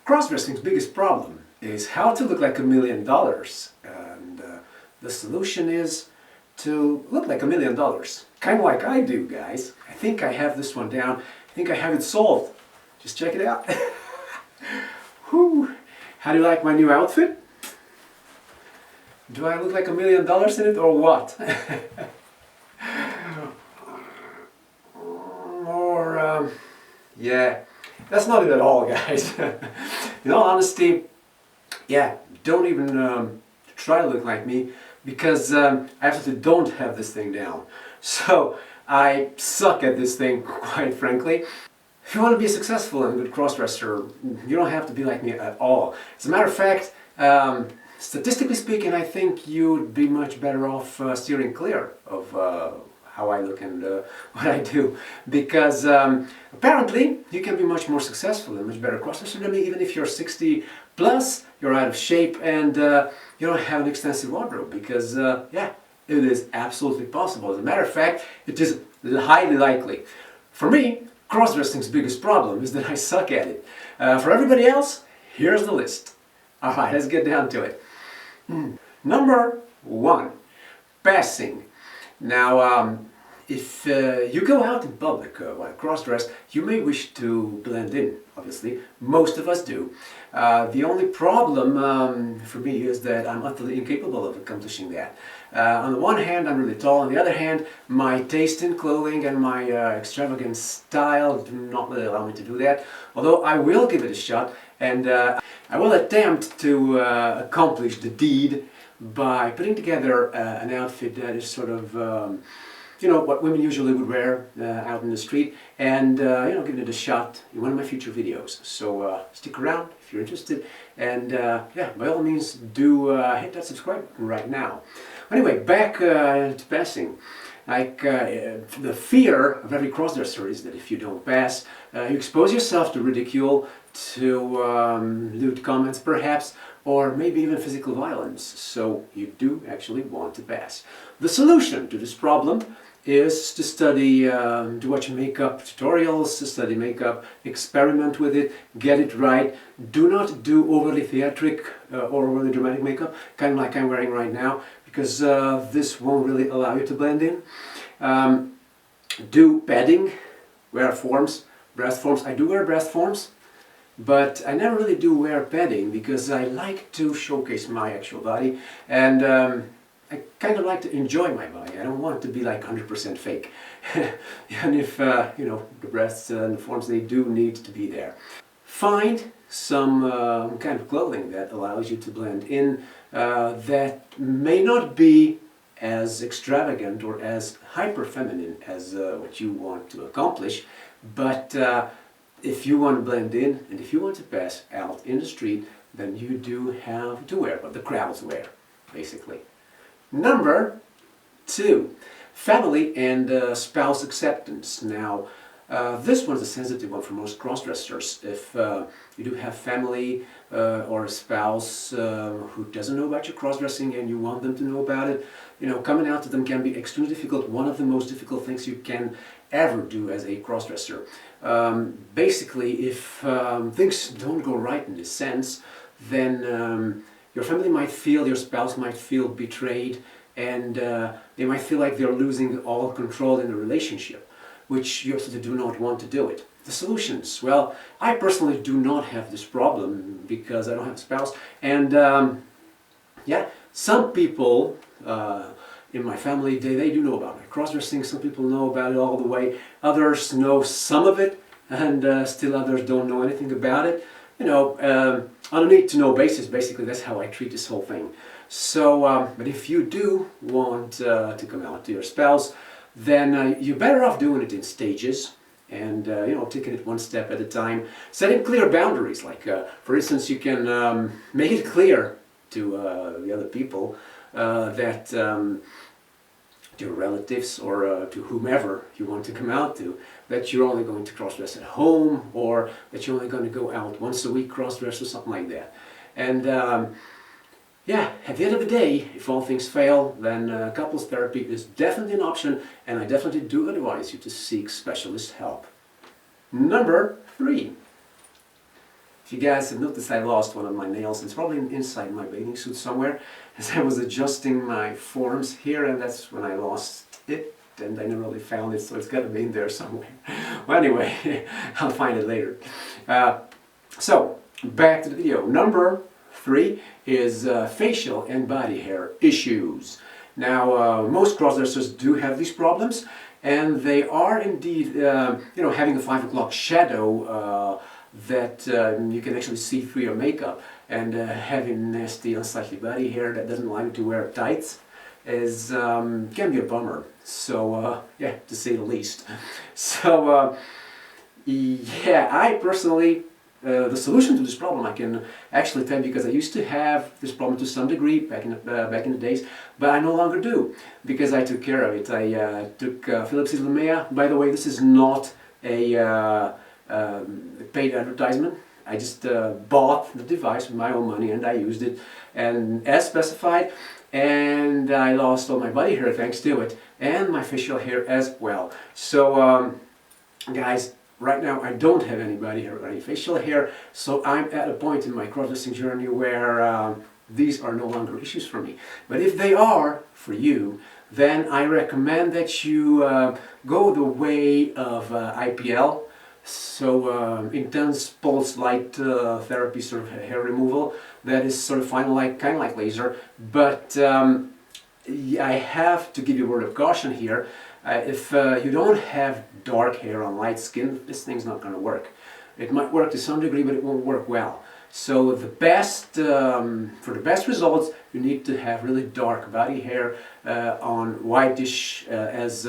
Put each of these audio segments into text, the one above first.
Crossdressing's biggest problem is how to look like $1,000,000, and the solution is to look like $1,000,000. Kind of like I do, guys. I think I have this one down. I think I have it solved. Just check it out. Whew. How do you like my new outfit? Do I look like $1,000,000 in it or what? Yeah, that's not it at all, guys. In all honesty, yeah, don't even try to look like me, because I absolutely don't have this thing down. So I suck at this thing, quite frankly. If you want to be successful and a good crossdresser, you don't have to be like me at all. As a matter of fact, statistically speaking, I think you'd be much better off steering clear of how I look and what I do, because apparently you can be much more successful and much better crossdresser than me, even if you're 60 plus, you're out of shape, and you don't have an extensive wardrobe, because yeah, it is absolutely possible. As a matter of fact, it is highly likely. For me, crossdressing's biggest problem is that I suck at it. For everybody else, here's the list. Alright, let's get down to it. Number 1, passing. Now, if you go out in public while cross-dressed, you may wish to blend in, obviously. Most of us do. The only problem for me is that I'm utterly incapable of accomplishing that. On the one hand, I'm really tall. On the other hand, my taste in clothing and my extravagant style do not really allow me to do that. Although I will give it a shot, and I will attempt to accomplish the deed by putting together an outfit that is sort of, you know, what women usually would wear out in the street, and, you know, giving it a shot in one of my future videos. So stick around if you're interested, and yeah, by all means do hit that subscribe button right now. Anyway, back to passing. Like, the fear of every crossdresser is that if you don't pass, you expose yourself to ridicule, to lewd comments perhaps, or maybe even physical violence. So you do actually want to pass. The solution to this problem is to study, to watch makeup tutorials, to study makeup, experiment with it, get it right. Do not do overly theatric or overly dramatic makeup, kind of like I'm wearing right now, because this won't really allow you to blend in. Do padding, wear forms, breast forms. I do wear breast forms, but I never really do wear padding because I like to showcase my actual body, and I kind of like to enjoy my body. I don't want to be like 100% fake. And if, you know, the breasts and the forms, they do need to be there. Find some kind of clothing that allows you to blend in, that may not be as extravagant or as hyper-feminine as what you want to accomplish, but if you want to blend in and if you want to pass out in the street, then you do have to wear what the crowds wear, basically. Number 2, family and spouse acceptance. Now, this one's a sensitive one for most crossdressers. If you do have family or a spouse who doesn't know about your crossdressing and you want them to know about it, you know, coming out to them can be extremely difficult. One of the most difficult things you can ever do as a crossdresser. Basically, if things don't go right in this sense, then your family might feel, your spouse might feel betrayed, and they might feel like they're losing all control in the relationship, which you absolutely do not want to do it. The solutions. Well, I personally do not have this problem because I don't have a spouse, and yeah, some people in my family, they do know about my crossdressing. Some people know about it all the way. Others know some of it, and still others don't know anything about it. You know, on a need-to-know basis, basically, that's how I treat this whole thing. So, but if you do want to come out to your spouse, then you're better off doing it in stages, and you know, taking it one step at a time, setting clear boundaries. Like, for instance, you can make it clear to the other people that your relatives or to whomever you want to come out to, that you're only going to cross-dress at home, or that you're only going to go out once a week cross-dress or something like that. And yeah, at the end of the day, if all things fail, then couples therapy is definitely an option, and I definitely do advise you to seek specialist help. Number 3. If you guys have noticed, I lost one of my nails. It's probably inside my bathing suit somewhere, as I was adjusting my forms here, and that's when I lost it, and I never really found it, so it's got to be in there somewhere. Well, anyway, I'll find it later. So, back to the video. Number 3 is facial and body hair issues. Now, most crossdressers do have these problems, and they are indeed, having a 5 o'clock shadow that you can actually see through your makeup, and having nasty, unsightly body hair that doesn't like to wear tights is can be a bummer. So, yeah, to say the least. So, yeah, I personally. The solution to this problem I can actually tell you, because I used to have this problem to some degree back in the days, but I no longer do, because I took care of it. I took Philips Lumea. By the way, this is not a paid advertisement. I just bought the device with my own money and I used it, and as specified, and I lost all my body hair thanks to it, and my facial hair as well. So guys, right now I don't have any body hair or any facial hair, so I'm at a point in my crossdressing journey where these are no longer issues for me. But if they are for you, then I recommend that you go the way of IPL, so intense pulse light therapy, sort of hair removal. That is sort of kind of like laser, but I have to give you a word of caution here. If you don't have dark hair on light skin, this thing's not going to work. It might work to some degree, but it won't work well. So the best, for the best results, you need to have really dark body hair on whitish, as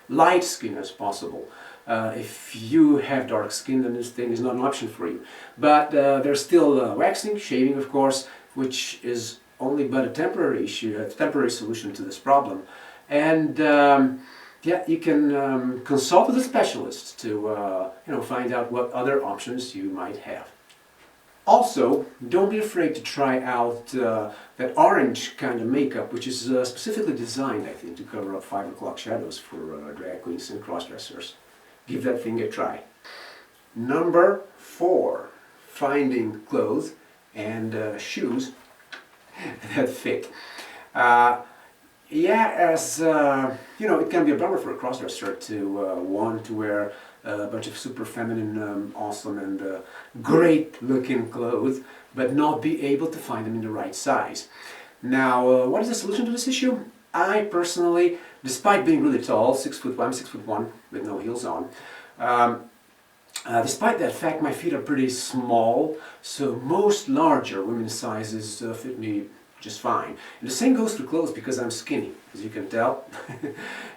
light skin as possible. If you have dark skin, then this thing is not an option for you. But there's still waxing, shaving, of course, which is only but a temporary issue, a temporary solution to this problem. And yeah, you can consult with a specialist to find out what other options you might have. Also, don't be afraid to try out that orange kind of makeup, which is specifically designed, I think, to cover up 5 o'clock shadows for drag queens and crossdressers. Give that thing a try. Number 4, finding clothes and shoes that fit. Yeah, as it can be a bummer for a crossdresser to want to wear a bunch of super feminine, awesome and great-looking clothes, but not be able to find them in the right size. Now, what is the solution to this issue? I personally, despite being really tall, 6'1", I'm 6'1", with no heels on, despite that fact, my feet are pretty small, so most larger women's sizes fit me just fine. And the same goes for clothes, because I'm skinny, as you can tell.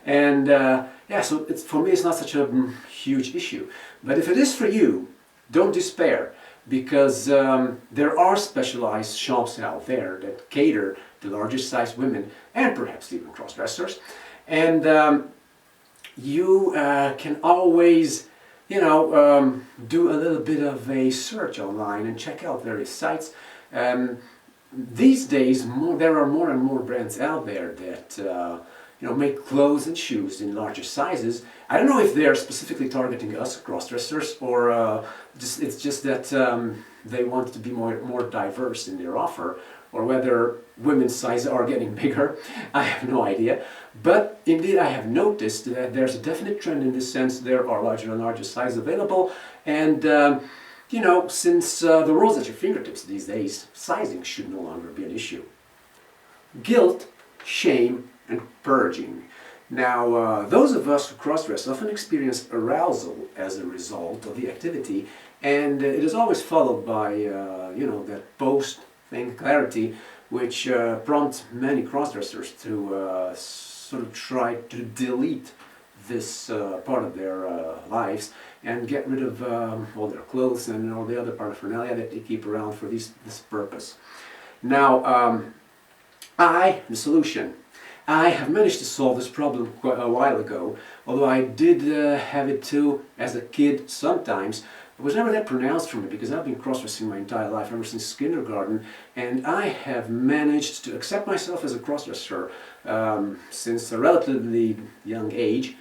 And yeah, so for me it's not such a huge issue. But if it is for you, don't despair, because there are specialized shops out there that cater to larger sized women and perhaps even crossdressers. And you can always do a little bit of a search online and check out various sites. These days, there are more and more brands out there that make clothes and shoes in larger sizes. I don't know if they're specifically targeting us crossdressers, or it's just that they want to be more diverse in their offer, or whether women's sizes are getting bigger. I have no idea. But indeed, I have noticed that there's a definite trend in this sense. There are larger and larger sizes available, and since the world's at your fingertips these days, sizing should no longer be an issue. Guilt, shame, and purging. Now, those of us who crossdress often experience arousal as a result of the activity, and it is always followed by, that post-thing clarity, which prompts many crossdressers to sort of try to delete this part of their lives and get rid of all their clothes and all the other paraphernalia that they keep around for this purpose. Now, the solution. I have managed to solve this problem quite a while ago, although I did have it too as a kid sometimes. It was never that pronounced for me, because I've been crossdressing my entire life, ever since kindergarten, and I have managed to accept myself as a crossdresser since a relatively young age.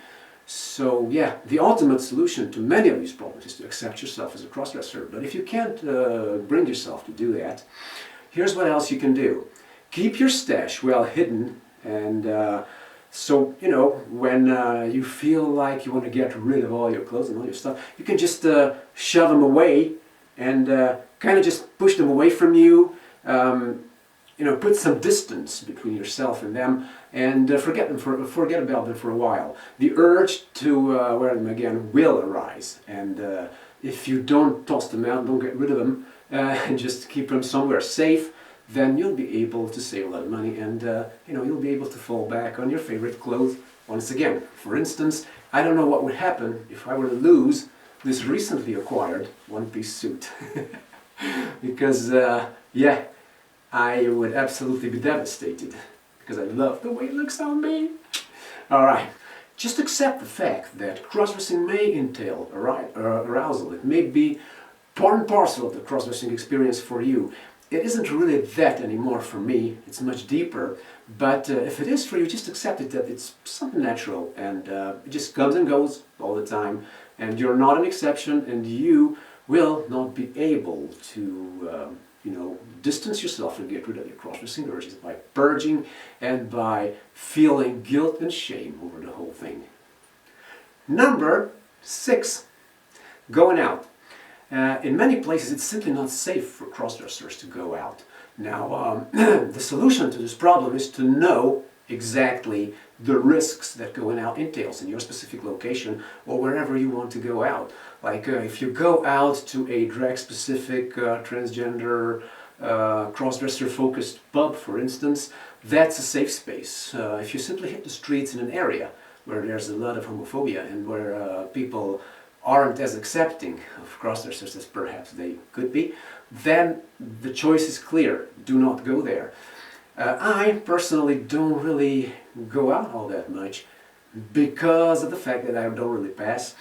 So yeah, the ultimate solution to many of these problems is to accept yourself as a crossdresser. But if you can't bring yourself to do that, here's what else you can do. Keep your stash well hidden, and so, you know, when you feel like you want to get rid of all your clothes and all your stuff, you can just shove them away and kind of just push them away from you. You know, put some distance between yourself and them, and forget about them for a while. The urge to wear them again will arise, and if you don't toss them out, don't get rid of them, and just keep them somewhere safe, then you'll be able to save a lot of money, and you know, you'll be able to fall back on your favorite clothes once again. For instance, I don't know what would happen if I were to lose this recently acquired one-piece suit, because yeah, I would absolutely be devastated, because I love the way it looks on me. Alright, just accept the fact that crossdressing may entail arousal. It may be part and parcel of the crossdressing experience for you. It isn't really that anymore for me, it's much deeper, but if it is for you, just accept it, that it's something natural, and it just comes and goes all the time, and you're not an exception, and you will not be able to you know, distance yourself and get rid of your crossdressing urges by purging and by feeling guilt and shame over the whole thing. Number 6, going out. In many places it's simply not safe for crossdressers to go out. Now, the solution to this problem is to know exactly the risks that going out entails in your specific location or wherever you want to go out. Like if you go out to a drag-specific, transgender, crossdresser-focused pub, for instance, that's a safe space. If you simply hit the streets in an area where there's a lot of homophobia and where people aren't as accepting of crossdressers as perhaps they could be, then the choice is clear. Do not go there. I personally don't really go out all that much because of the fact that I don't really pass.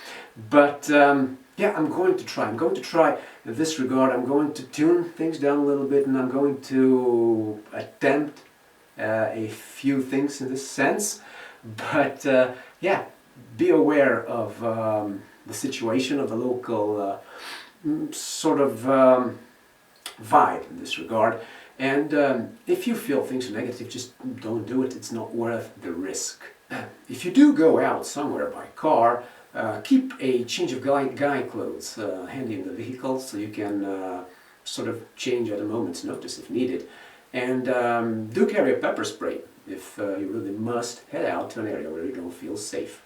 But yeah, I'm going to try. I'm going to try in this regard. I'm going to tune things down a little bit, and I'm going to attempt a few things in this sense. But yeah, be aware of the situation of the local sort of vibe in this regard. And if you feel things are negative, just don't do it. It's not worth the risk. If you do go out somewhere by car, keep a change of guy clothes handy in the vehicle so you can sort of change at a moment's notice if needed. And do carry a pepper spray if you really must head out to an area where you don't feel safe.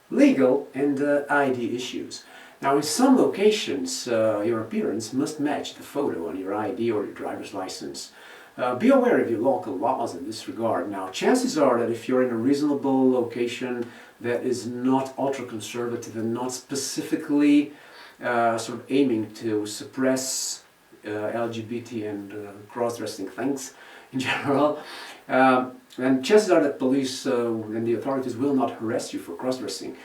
Legal and ID issues. Now, in some locations, your appearance must match the photo on your ID or your driver's license. Be aware of your local laws in this regard. Now, chances are that if you're in a reasonable location that is not ultra-conservative and not specifically sort of aiming to suppress LGBT and cross-dressing things in general, and chances are that police and the authorities will not harass you for cross-dressing.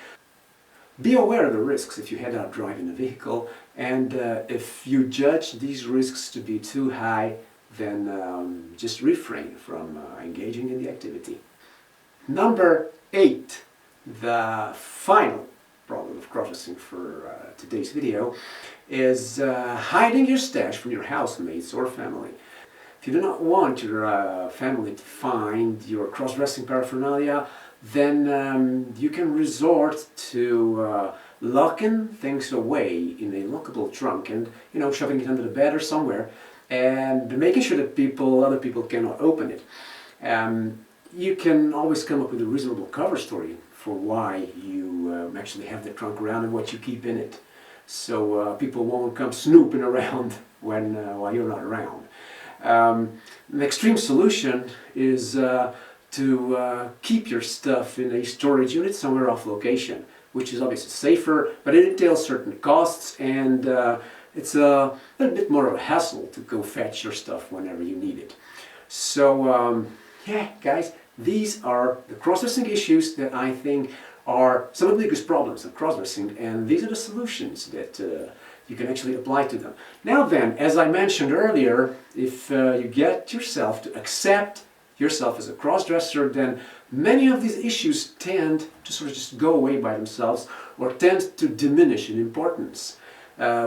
Be aware of the risks if you head out driving a vehicle, and if you judge these risks to be too high, then just refrain from engaging in the activity. Number 8, the final problem of crossdressing for today's video is hiding your stash from your housemates or family. If you do not want your family to find your cross-dressing paraphernalia, then you can resort to locking things away in a lockable trunk and, you know, shoving it under the bed or somewhere, and making sure that other people cannot open it. You can always come up with a reasonable cover story for why you actually have the trunk around and what you keep in it, so people won't come snooping around while you're not around. An extreme solution is to keep your stuff in a storage unit somewhere off location, which is obviously safer, but it entails certain costs, and it's a little bit more of a hassle to go fetch your stuff whenever you need it. So yeah, guys, these are the cross-dressing issues that I think are some of the biggest problems of cross-dressing, and these are the solutions that you can actually apply to them. Now then, as I mentioned earlier, if you get yourself to accept yourself as a cross-dresser, then many of these issues tend to sort of just go away by themselves or tend to diminish in importance.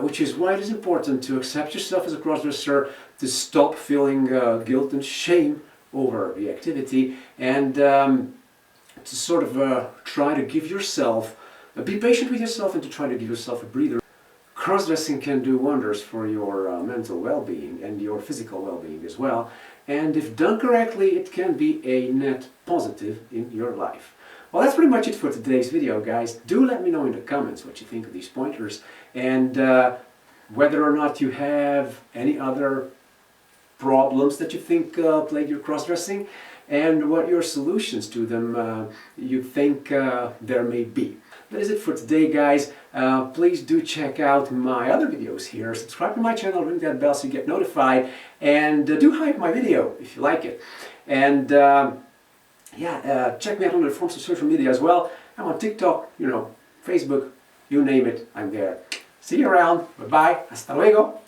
Which is why it is important to accept yourself as a cross-dresser, to stop feeling guilt and shame over the activity, and to sort of try to give yourself, be patient with yourself and to try to give yourself a breather. Cross-dressing can do wonders for your mental well-being and your physical well-being as well, and if done correctly, it can be a net positive in your life. Well, that's pretty much it for today's video, guys. Do let me know in the comments what you think of these pointers, and whether or not you have any other problems that you think plague your cross-dressing, and what your solutions to them you think there may be. That is it for today, guys. Please do check out my other videos here. Subscribe to my channel, ring that bell so you get notified, and do hype my video if you like it. And check me out on the forms of social media as well. I'm on TikTok, Facebook, you name it, I'm there. See you around. Bye-bye. Hasta luego.